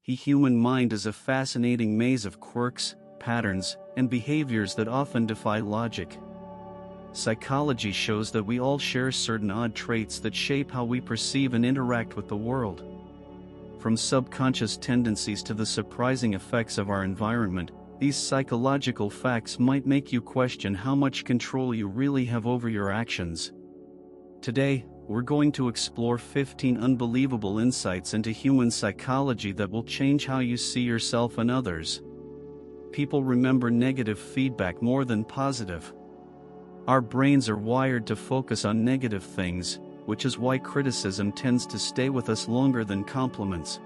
The human mind is a fascinating maze of quirks, patterns, and behaviors that often defy logic. Psychology shows that we all share certain odd traits that shape how we perceive and interact with the world. From subconscious tendencies to the surprising effects of our environment, these psychological facts might make you question how much control you really have over your actions. Today, we're going to explore 15 unbelievable insights into human psychology that will change how you see yourself and others. People remember negative feedback more than positive. Our brains are wired to focus on negative things, which is why criticism tends to stay with us longer than compliments.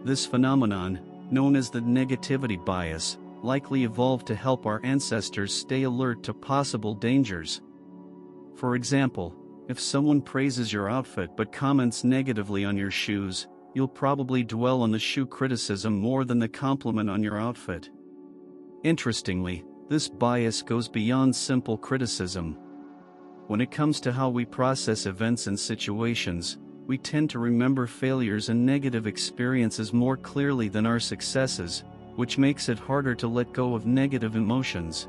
This phenomenon, known as the negativity bias, likely evolved to help our ancestors stay alert to possible dangers. For example, if someone praises your outfit but comments negatively on your shoes, you'll probably dwell on the shoe criticism more than the compliment on your outfit. Interestingly, this bias goes beyond simple criticism. When it comes to how we process events and situations, we tend to remember failures and negative experiences more clearly than our successes, which makes it harder to let go of negative emotions.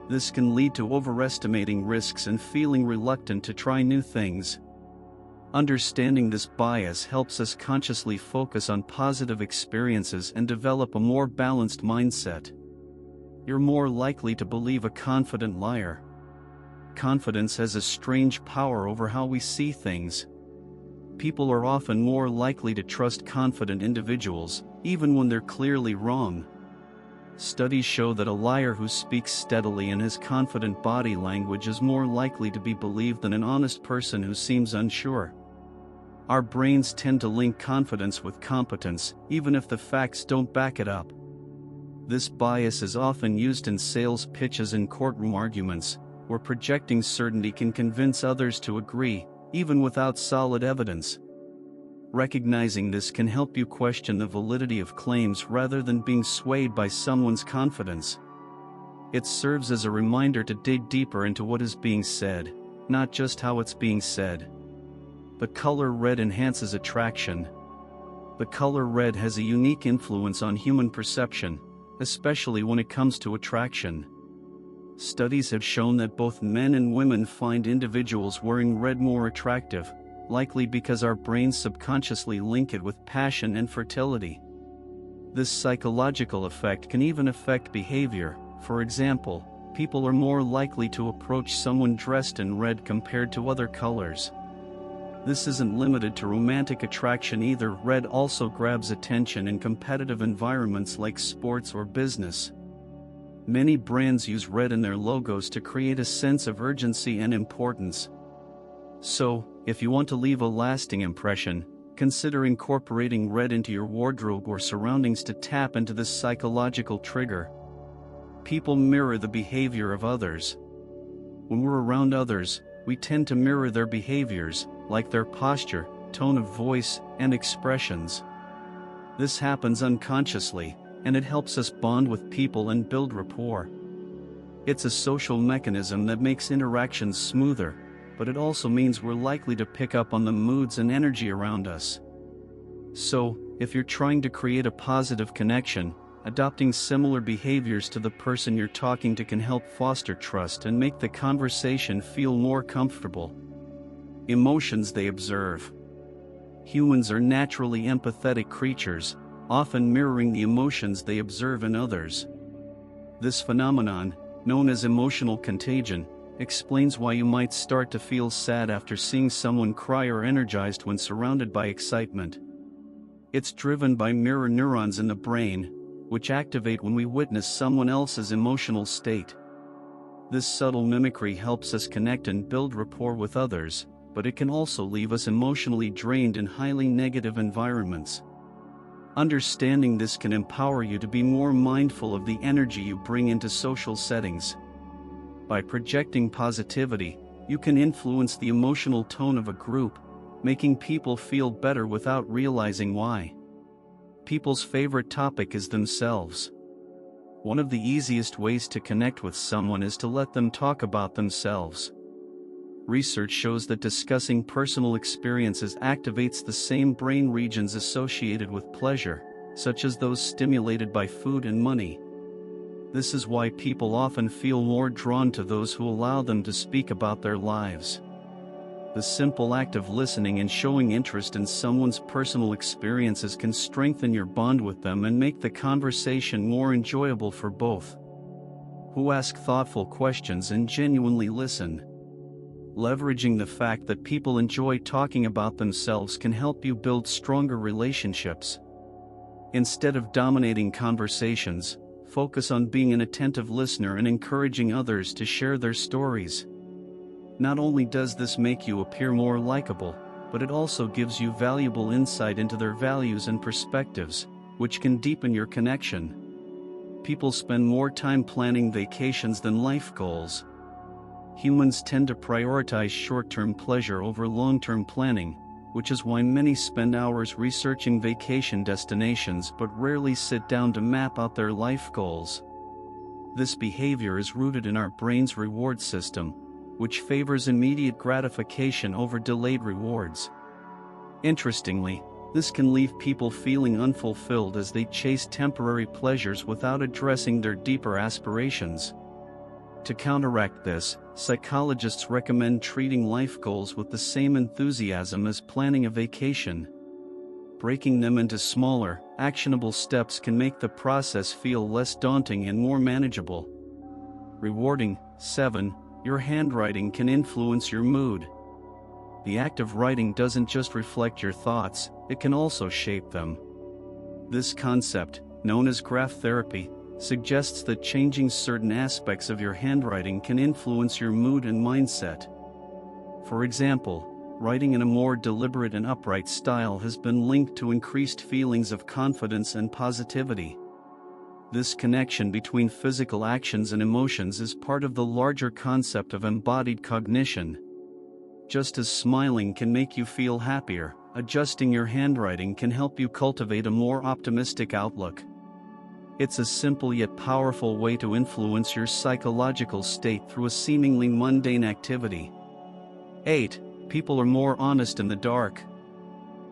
This can lead to overestimating risks and feeling reluctant to try new things. Understanding this bias helps us consciously focus on positive experiences and develop a more balanced mindset. You're more likely to believe a confident liar. Confidence has a strange power over how we see things. People are often more likely to trust confident individuals, even when they're clearly wrong. Studies show that a liar who speaks steadily and has confident body language is more likely to be believed than an honest person who seems unsure. Our brains tend to link confidence with competence, even if the facts don't back it up. This bias is often used in sales pitches and courtroom arguments, where projecting certainty can convince others to agree, even without solid evidence. Recognizing this can help you question the validity of claims rather than being swayed by someone's confidence. It serves as a reminder to dig deeper into what is being said, not just how it's being said. The color red enhances attraction. The color red has a unique influence on human perception, especially when it comes to attraction. Studies have shown that both men and women find individuals wearing red more attractive, likely because our brains subconsciously link it with passion and fertility. This psychological effect can even affect behavior. For example, people are more likely to approach someone dressed in red compared to other colors. This isn't limited to romantic attraction either. Red also grabs attention in competitive environments like sports or business. Many brands use red in their logos to create a sense of urgency and importance. So, if you want to leave a lasting impression, consider incorporating red into your wardrobe or surroundings to tap into this psychological trigger. People mirror the behavior of others. When we're around others, we tend to mirror their behaviors, like their posture, tone of voice, and expressions. This happens unconsciously, and it helps us bond with people and build rapport. It's a social mechanism that makes interactions smoother, but it also means we're likely to pick up on the moods and energy around us. So, if you're trying to create a positive connection, adopting similar behaviors to the person you're talking to can help foster trust and make the conversation feel more comfortable. Emotions they observe. Humans are naturally empathetic creatures, often mirroring the emotions they observe in others. This phenomenon, known as emotional contagion, explains why you might start to feel sad after seeing someone cry or energized when surrounded by excitement. It's driven by mirror neurons in the brain, which activate when we witness someone else's emotional state. This subtle mimicry helps us connect and build rapport with others, but it can also leave us emotionally drained in highly negative environments. Understanding this can empower you to be more mindful of the energy you bring into social settings. By projecting positivity, you can influence the emotional tone of a group, making people feel better without realizing why. People's favorite topic is themselves. One of the easiest ways to connect with someone is to let them talk about themselves. Research shows that discussing personal experiences activates the same brain regions associated with pleasure, such as those stimulated by food and money. This is why people often feel more drawn to those who allow them to speak about their lives. The simple act of listening and showing interest in someone's personal experiences can strengthen your bond with them and make the conversation more enjoyable for both. Who ask thoughtful questions and genuinely listen. Leveraging the fact that people enjoy talking about themselves can help you build stronger relationships. Instead of dominating conversations, focus on being an attentive listener and encouraging others to share their stories. Not only does this make you appear more likable, but it also gives you valuable insight into their values and perspectives, which can deepen your connection. People spend more time planning vacations than life goals. Humans tend to prioritize short-term pleasure over long-term planning, which is why many spend hours researching vacation destinations but rarely sit down to map out their life goals. This behavior is rooted in our brain's reward system, which favors immediate gratification over delayed rewards. Interestingly, this can leave people feeling unfulfilled as they chase temporary pleasures without addressing their deeper aspirations. To counteract this, psychologists recommend treating life goals with the same enthusiasm as planning a vacation. Breaking them into smaller, actionable steps can make the process feel less daunting and more manageable. Rewarding. 7. Your handwriting can influence your mood. The act of writing doesn't just reflect your thoughts, it can also shape them. This concept, known as graph therapy, suggests that changing certain aspects of your handwriting can influence your mood and mindset. For example, writing in a more deliberate and upright style has been linked to increased feelings of confidence and positivity. This connection between physical actions and emotions is part of the larger concept of embodied cognition. Just as smiling can make you feel happier, adjusting your handwriting can help you cultivate a more optimistic outlook. It's a simple yet powerful way to influence your psychological state through a seemingly mundane activity. 8. People are more honest in the dark.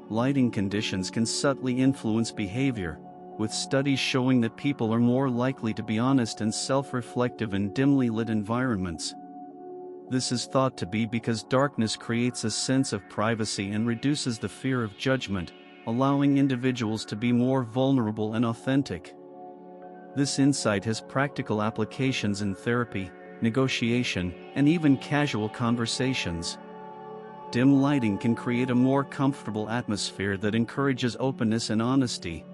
Lighting conditions can subtly influence behavior, with studies showing that people are more likely to be honest and self-reflective in dimly lit environments. This is thought to be because darkness creates a sense of privacy and reduces the fear of judgment, allowing individuals to be more vulnerable and authentic. This insight has practical applications in therapy, negotiation, and even casual conversations. Dim lighting can create a more comfortable atmosphere that encourages openness and honesty.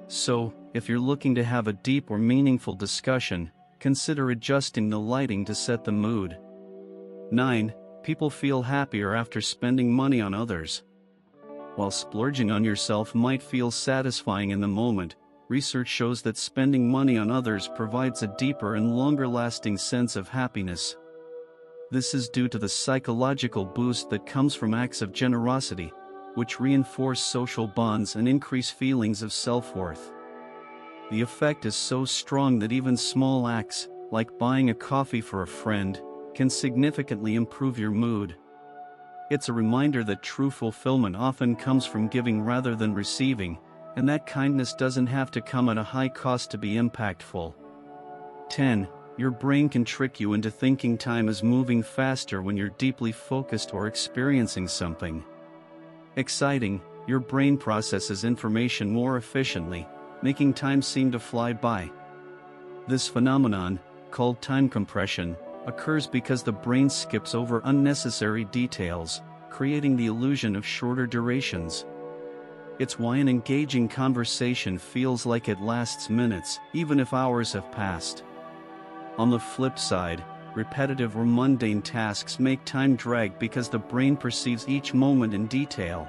So, if you're looking to have a deep or meaningful discussion, consider adjusting the lighting to set the mood. 9. People feel happier after spending money on others. While splurging on yourself might feel satisfying in the moment, research shows that spending money on others provides a deeper and longer-lasting sense of happiness. This is due to the psychological boost that comes from acts of generosity, which reinforce social bonds and increase feelings of self-worth. The effect is so strong that even small acts, like buying a coffee for a friend, can significantly improve your mood. It's a reminder that true fulfillment often comes from giving rather than receiving, and that kindness doesn't have to come at a high cost to be impactful. 10. Your brain can trick you into thinking time is moving faster when you're deeply focused or experiencing something exciting. Your brain processes information more efficiently, making time seem to fly by. This phenomenon, called time compression, occurs because the brain skips over unnecessary details, creating the illusion of shorter durations. It's why an engaging conversation feels like it lasts minutes, even if hours have passed. On the flip side, repetitive or mundane tasks make time drag because the brain perceives each moment in detail.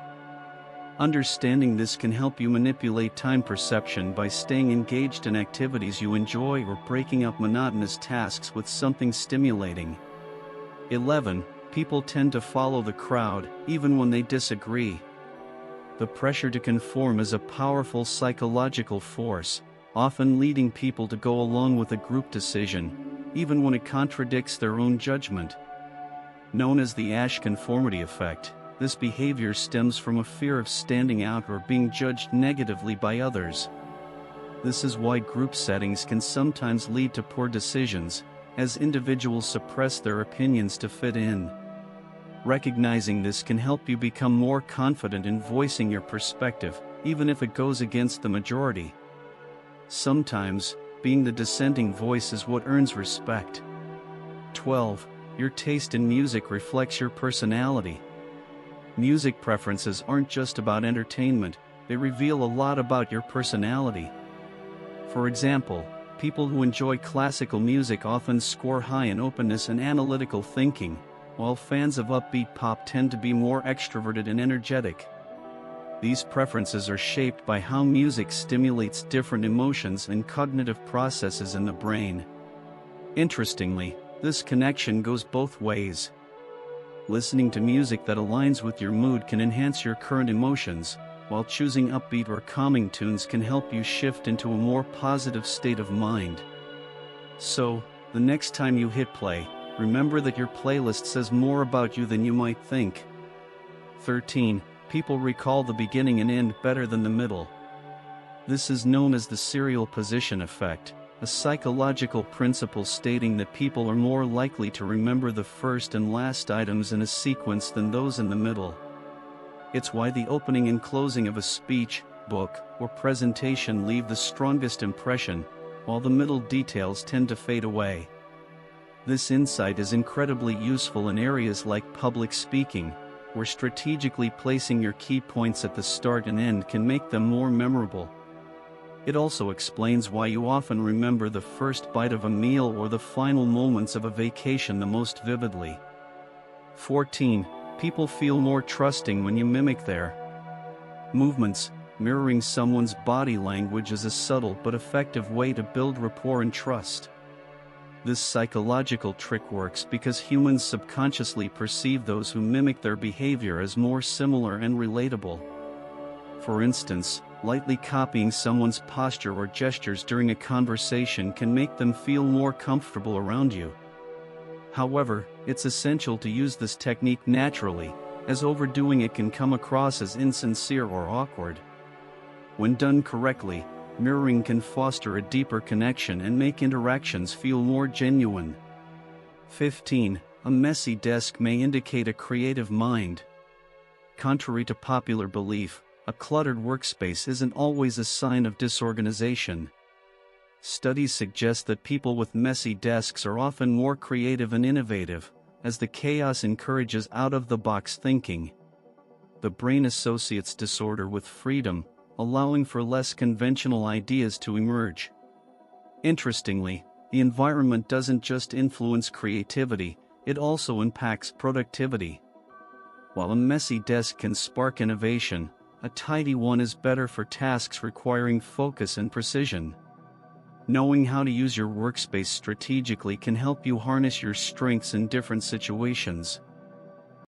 Understanding this can help you manipulate time perception by staying engaged in activities you enjoy or breaking up monotonous tasks with something stimulating. 11. People tend to follow the crowd, even when they disagree. The pressure to conform is a powerful psychological force, often leading people to go along with a group decision, even when it contradicts their own judgment. Known as the Ash conformity effect, this behavior stems from a fear of standing out or being judged negatively by others. This is why group settings can sometimes lead to poor decisions, as individuals suppress their opinions to fit in. Recognizing this can help you become more confident in voicing your perspective, even if it goes against the majority. Sometimes, being the dissenting voice is what earns respect. 12. Your taste in music reflects your personality. Music preferences aren't just about entertainment, they reveal a lot about your personality. For example, people who enjoy classical music often score high in openness and analytical thinking, while fans of upbeat pop tend to be more extroverted and energetic. These preferences are shaped by how music stimulates different emotions and cognitive processes in the brain. Interestingly, this connection goes both ways. Listening to music that aligns with your mood can enhance your current emotions, while choosing upbeat or calming tunes can help you shift into a more positive state of mind. So, the next time you hit play, remember that your playlist says more about you than you might think. 13. People recall the beginning and end better than the middle. This is known as the serial position effect, a psychological principle stating that people are more likely to remember the first and last items in a sequence than those in the middle. It's why the opening and closing of a speech, book, or presentation leave the strongest impression, while the middle details tend to fade away. This insight is incredibly useful in areas like public speaking, where strategically placing your key points at the start and end can make them more memorable. It also explains why you often remember the first bite of a meal or the final moments of a vacation the most vividly. 14. People feel more trusting when you mimic their movements. Mirroring someone's body language is a subtle but effective way to build rapport and trust. This psychological trick works because humans subconsciously perceive those who mimic their behavior as more similar and relatable. For instance, lightly copying someone's posture or gestures during a conversation can make them feel more comfortable around you. However, it's essential to use this technique naturally, as overdoing it can come across as insincere or awkward. When done correctly, mirroring can foster a deeper connection and make interactions feel more genuine. 15. A messy desk may indicate a creative mind. Contrary to popular belief, a cluttered workspace isn't always a sign of disorganization. Studies suggest that people with messy desks are often more creative and innovative, as the chaos encourages out-of-the-box thinking. The brain associates disorder with freedom, allowing for less conventional ideas to emerge. Interestingly, the environment doesn't just influence creativity, it also impacts productivity. While a messy desk can spark innovation, a tidy one is better for tasks requiring focus and precision. Knowing how to use your workspace strategically can help you harness your strengths in different situations.